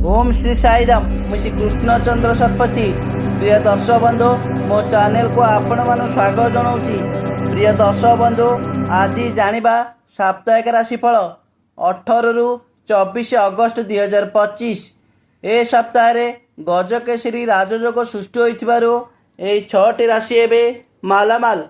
ओम श्री साईराम मु श्री कृष्णचंद्र शतपथी। प्रिय दर्शक बंधु मो चैनल को आपण मान स्वागत जनाऊँगी। प्रिय दर्शक बंधु आज जानिबा साप्ताहिक राशिफल 18 रु 24 अगस्त 2025। ए सप्ताह गजकेशरी राजयोग सृष्टि होइथिबारु एई 6टी राशि एबे मालामाल।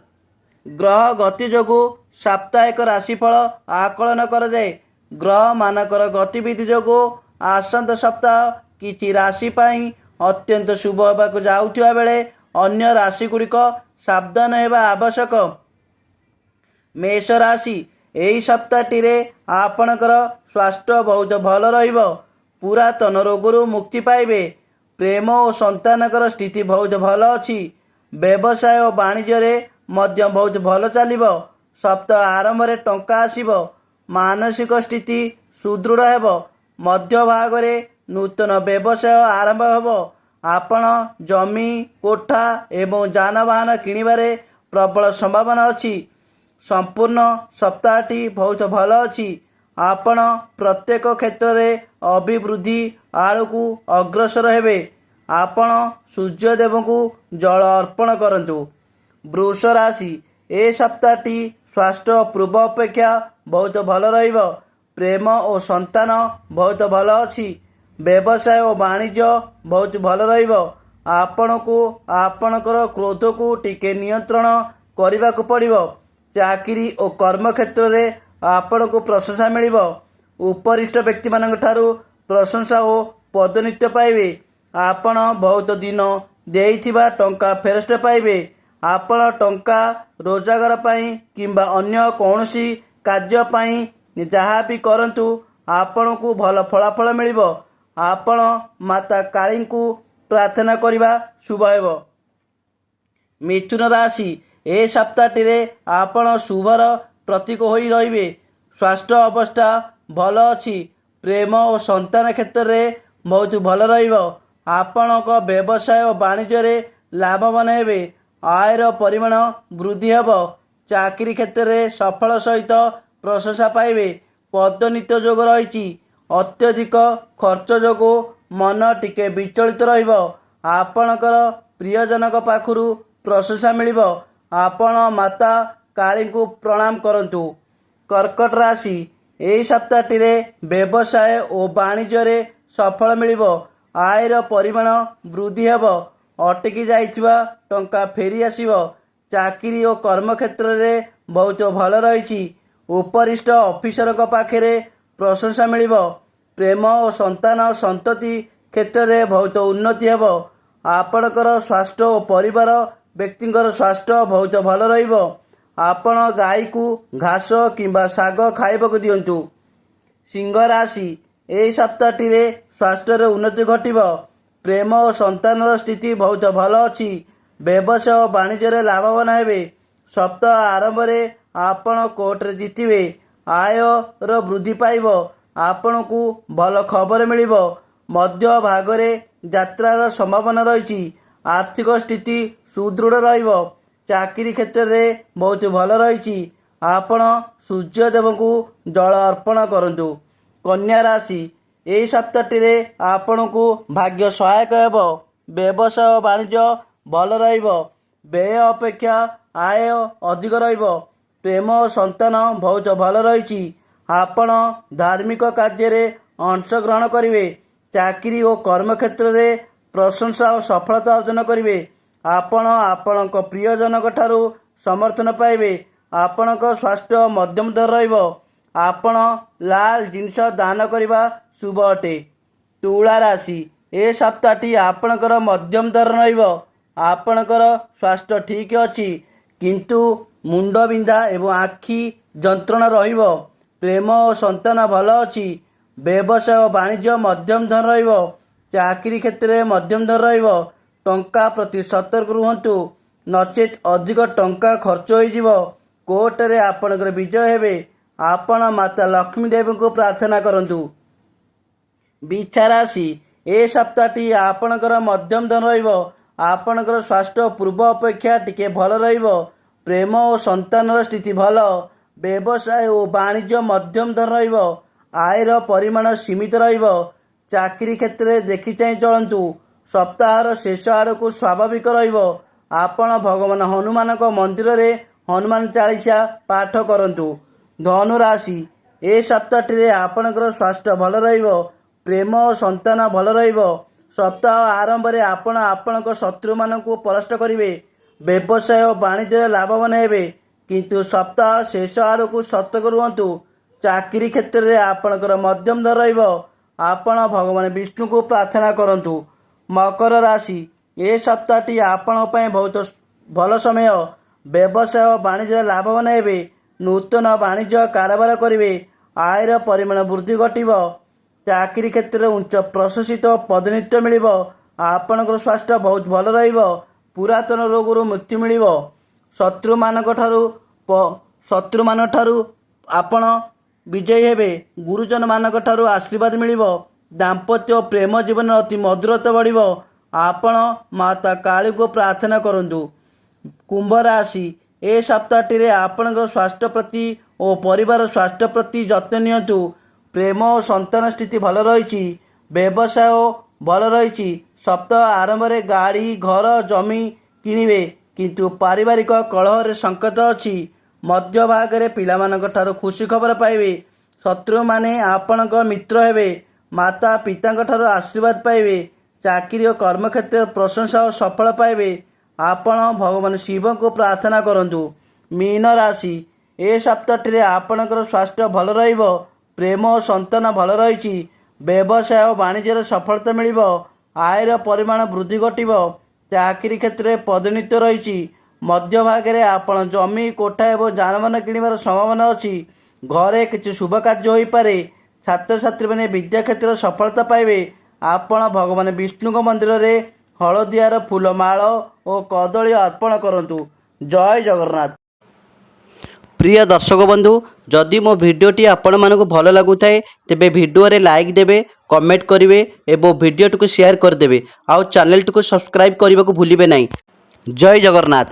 ग्रह गति जोगु साप्ताहिक राशिफल आकलन कराए। ग्रह मानकर गतिविधि जोगु आसंत सप्ताह किछि राशि पाई अत्यंत शुभ होबाकु जाउथिबा बेले अन्य राशि गुड़िक सावधान हेबा आवश्यक। मेष राशि एही सप्ताहटी आपणकर स्वास्थ्य बहुत भल रहिबो। पुरातन रोगरु मुक्ति पाइबे। प्रेम और संतानकर स्थिति बहुत भल अछि। व्यवसाय और वाणिज्य मध्य बहुत भल चलिबो। सप्ताह आरंभ रे टंका आसीबो। मानसिक स्थिति सुदृढ़ हेबो। मध्य भाग रे नूतन व्यवसाय आरंभ हेबो। आपण जमी कोठा एवं जानवाहन किणिबारे प्रबल संभावना अछि। संपूर्ण सप्ताहटी बहुत भल अछि। आपण प्रत्येक क्षेत्र रे अभिवृद्धि आड़कू अग्रसर हेबे। आपण सूर्यदेव को जल अर्पण करंतु। वृष राशि ए सप्ताहटी स्वास्थ्य पूर्व अपेक्षा बहुत भल रहिबो। प्रेम और संतान बहुत भल अछि। व्यवसाय और वाणिज्य बहुत भल रहिबो। आपण को आपणकर क्रोध को टिके नियंत्रण करने को पड़िबो। चाकरी और कर्म क्षेत्र रे आपण को प्रशंसा मिलिबो। उपरिष्ट व्यक्ति मानक ठारू प्रशंसा और पदोन्नति पाइबे। आपण बहुत दिन देइथिबा टंका फेरस्त पाइबे। आपण टंका रोजगार पाई किंबा अन्य कौनसी कार्य पाई जहाँ भी करंतु आपण को भल फलाफल मिलिबो। आपण माता काली को प्रार्थना करिबा शुभ हेबो। मिथुन राशि ए सप्ताहटी आपण शुभर प्रतीक होई रहिबे। स्वास्थ्य अवस्था भल अछि। प्रेम और संतान क्षेत्र रे बहुत भल रहिबो। आपणक व्यवसाय और वाणिज्य लाभवान हेबे। आयर परिमाण वृद्धि हेबो। चाकरी क्षेत्र रे सफल सहित प्रशंसा पाइबे। पदोन्नति जोग रही। अत्यधिक खर्च जोगु मन टिके विचलित रहिबो। आपणकर प्रियजनक पाखुरु प्रशंसा मिलिबो। आपण माता काली को प्रणाम करंतु। कर्कट राशि एही सप्ताहटी व्यवसाय और वाणिज्य सफल मिलिबो। आयर परिमाण वृद्धि हेबो। अटकी जाइथिबा टंका फेरी आसीबो। चाकरी और कर्म क्षेत्र रे बहुत भल रही। उपरिष्ट ऑफिसर पाखे प्रशंसा मिलिबो। प्रेम और संतान और संतति क्षेत्र रे बहुत उन्नति हेबो। आपणकर स्वास्थ्य और परिवार व्यक्तिंकर स्वास्थ्य बहुत भल रहिबो। आपण गाई को घास किंबा साग खाइबाकु दियंतु। सिंह राशि एही सप्ताहटी स्वास्थ्य रे उन्नति घटिबो। प्रेम और संतान स्थिति बहुत भल अछि। व्यवसाय और वाणिज्य लाभवान हेबे। सप्ताह आरंभ रे आपण कोर्ट रे जीतिबे। आय रो वृद्धि पाइबो। आपण को भल खबर मिलिबो। मध्य भाग रे यात्रार संभावना रही। आर्थिक स्थिति सुदृढ़ रहिबो। चाकरी क्षेत्र रे बहुत भल रही। आपण सूर्यदेव को जल अर्पण करंतु। कन्या राशि एही सप्ताहटी आपण को भाग्य सहायक हेबो। व्यवसाय वाणिज्य भल रहिबो। व्यय अपेक्षा आय अधिक रहिबो। प्रेम और संतान बहुत भल रही। आपण धार्मिक कार्य रे अंशग्रहण करिवे। चाकरी और कर्म क्षेत्र रे प्रशंसा और सफलता अर्जन करिवे। आपण आपणक प्रियजनक ठारू समर्थन पाइबे। आपणक स्वास्थ्य मध्यम दर रहिबो। आपण लाल जिनिष दान करिबा शुभ अटे। तुला राशि ए सप्ताहटी आपणकर मध्यम दर रहिबो। आपणकर स्वास्थ्य ठीक अछि किंतु मुंड बिंधा एवं आखि जंत्रणा रहिबो। प्रेम और संतान भल अछि। व्यवसाय और वाणिज्य मध्यम धन रहिबो। चाकरी क्षेत्र में मध्यम धन रहिबो। टंका प्रति सतर्क रुहंतु नचेत अधिक टंका खर्च होइजिबो। कोर्ट रे आपणकर विजय हेबे। आपण माता लक्ष्मी देवी को प्रार्थना करंतु। बिच्छा राशि ए सप्ताहटी आपणकर मध्यम धन रहिबो। आपणकर स्वास्थ्य पूर्व अपेक्षा टिके भल रहिबो। प्रेम और संतान स्थिति भल। व्यवसाय और वाणिज्य मध्यम धन रहिबो। आयर परिमाण सीमित रहिबो। ଚାକିରି କ୍ଷେତ୍ରରେ ଦେଖି ଚାହିଁ ଚଳନ୍ତୁ। ସପ୍ତାହର ଶେଷ ଆଡ଼କୁ ସ୍ୱାଭାବିକ ରହିବ। ଆପଣ ଭଗବାନ ହନୁମାନଙ୍କ ମନ୍ଦିରରେ ହନୁମାନ ଚାଳିଶା ପାଠ କରନ୍ତୁ। ଧନୁ ରାଶି, ଏ ସପ୍ତାହଟିରେ ଆପଣଙ୍କର ସ୍ୱାସ୍ଥ୍ୟ ଭଲ ରହିବ। ପ୍ରେମ ଓ ସନ୍ତାନ ଭଲ ରହିବ। ସପ୍ତାହ ଆରମ୍ଭରେ ଆପଣ ଆପଣଙ୍କ ଶତ୍ରୁମାନଙ୍କୁ ପରାସ୍ତ କରିବେ। ବ୍ୟବସାୟ ଓ ବାଣିଜ୍ୟରେ ଲାଭବାନ ହେବେ, କିନ୍ତୁ ସପ୍ତାହ ଶେଷ ଆଡ଼କୁ ସତର୍କ ରୁହନ୍ତୁ। ଚାକିରି କ୍ଷେତ୍ରରେ ଆପଣଙ୍କର ମଧ୍ୟମ ଦର ରହିବ। ଆପଣ ଭଗବାନ ବିଷ୍ଣୁଙ୍କୁ ପ୍ରାର୍ଥନା କରନ୍ତୁ। ମକର ରାଶି, ଏ ସପ୍ତାହଟି ଆପଣଙ୍କ ପାଇଁ ବହୁତ ଭଲ ସମୟ। ବ୍ୟବସାୟ ଓ ବାଣିଜ୍ୟରେ ଲାଭବାନ ହେବେ। ନୂତନ ବାଣିଜ୍ୟ କାରବାର କରିବେ। ଆୟର ପରିମାଣ ବୃଦ୍ଧି ଘଟିବ। ଚାକିରି କ୍ଷେତ୍ରରେ ଉଚ୍ଚ ପ୍ରଶାସିତ ପଦୋନ୍ନତି ମିଳିବ। ଆପଣଙ୍କର ସ୍ୱାସ୍ଥ୍ୟ ବହୁତ ଭଲ ରହିବ। ପୁରାତନ ରୋଗରୁ ମୁକ୍ତି ମିଳିବ। ଶତ୍ରୁମାନଙ୍କଠାରୁ ଆପଣ ବିଜୟୀ ହେବେ। ଗୁରୁଜନମାନଙ୍କଠାରୁ ଆଶୀର୍ବାଦ ମିଳିବ। ଦାମ୍ପତ୍ୟ ଓ ପ୍ରେମ ଜୀବନରେ ଅତି ମଧୁରତା ବଢ଼ିବ। ଆପଣ ମାତା କାଳୀଙ୍କୁ ପ୍ରାର୍ଥନା କରନ୍ତୁ। କୁମ୍ଭ ରାଶି, ଏ ସପ୍ତାହଟିରେ ଆପଣଙ୍କର ସ୍ୱାସ୍ଥ୍ୟ ପ୍ରତି ଓ ପରିବାର ସ୍ୱାସ୍ଥ୍ୟ ପ୍ରତି ଯତ୍ନ ନିଅନ୍ତୁ। ପ୍ରେମ ଓ ସନ୍ତାନ ସ୍ଥିତି ଭଲ ରହିଛି। ବ୍ୟବସାୟ ଭଲ ରହିଛି। ସପ୍ତାହ ଆରମ୍ଭରେ ଗାଡ଼ି, ଘର, ଜମି କିଣିବେ, କିନ୍ତୁ ପାରିବାରିକ କଳହରେ ସଙ୍କଟ ଅଛି। ମଧ୍ୟଭାଗରେ ପିଲାମାନଙ୍କଠାରୁ ଖୁସି ଖବର ପାଇବେ। ଶତ୍ରୁମାନେ ଆପଣଙ୍କ ମିତ୍ର ହେବେ। ମାତା ପିତାଙ୍କଠାରୁ ଆଶୀର୍ବାଦ ପାଇବେ। ଚାକିରି ଓ କର୍ମକ୍ଷେତ୍ରରେ ପ୍ରଶଂସା ଓ ସଫଳ ପାଇବେ। ଆପଣ ଭଗବାନ ଶିବଙ୍କୁ ପ୍ରାର୍ଥନା କରନ୍ତୁ। ମୀନ ରାଶି, ଏ ସପ୍ତାହଟିରେ ଆପଣଙ୍କର ସ୍ୱାସ୍ଥ୍ୟ ଭଲ ରହିବ। ପ୍ରେମ ଓ ସନ୍ତାନ ଭଲ ରହିଛି। ବ୍ୟବସାୟ ଓ ବାଣିଜ୍ୟରେ ସଫଳତା ମିଳିବ। ଆୟର ପରିମାଣ ବୃଦ୍ଧି ଘଟିବ। ଚାକିରି କ୍ଷେତ୍ରରେ ପଦୋନ୍ନତି ରହିଛି। ମଧ୍ୟଭାଗରେ ଆପଣ ଜମି, କୋଠା ଏବଂ ଯାନବାହନ କିଣିବାର ସମ୍ଭାବନା ଅଛି। ଘରେ କିଛି ଶୁଭ କାର୍ଯ୍ୟ ହୋଇପାରେ। ଛାତ୍ରଛାତ୍ରୀମାନେ ବିଦ୍ୟା କ୍ଷେତ୍ରରେ ସଫଳତା ପାଇବେ। ଆପଣ ଭଗବାନ ବିଷ୍ଣୁଙ୍କ ମନ୍ଦିରରେ ହଳଦିଆର ଫୁଲ ମାଳ ଓ କଦଳୀ ଅର୍ପଣ କରନ୍ତୁ। ଜୟ ଜଗନ୍ନାଥ। ପ୍ରିୟ ଦର୍ଶକ ବନ୍ଧୁ, ଯଦି ମୋ ଭିଡ଼ିଓଟି ଆପଣମାନଙ୍କୁ ଭଲ ଲାଗୁଥାଏ ତେବେ ଭିଡ଼ିଓରେ ଲାଇକ୍ ଦେବେ, କମେଣ୍ଟ କରିବେ ଏବଂ ଭିଡ଼ିଓଟିକୁ ସେୟାର କରିଦେବେ। ଆଉ ଚ୍ୟାନେଲଟିକୁ ସବସ୍କ୍ରାଇବ୍ କରିବାକୁ ଭୁଲିବେ ନାହିଁ। ଜୟ ଜଗନ୍ନାଥ।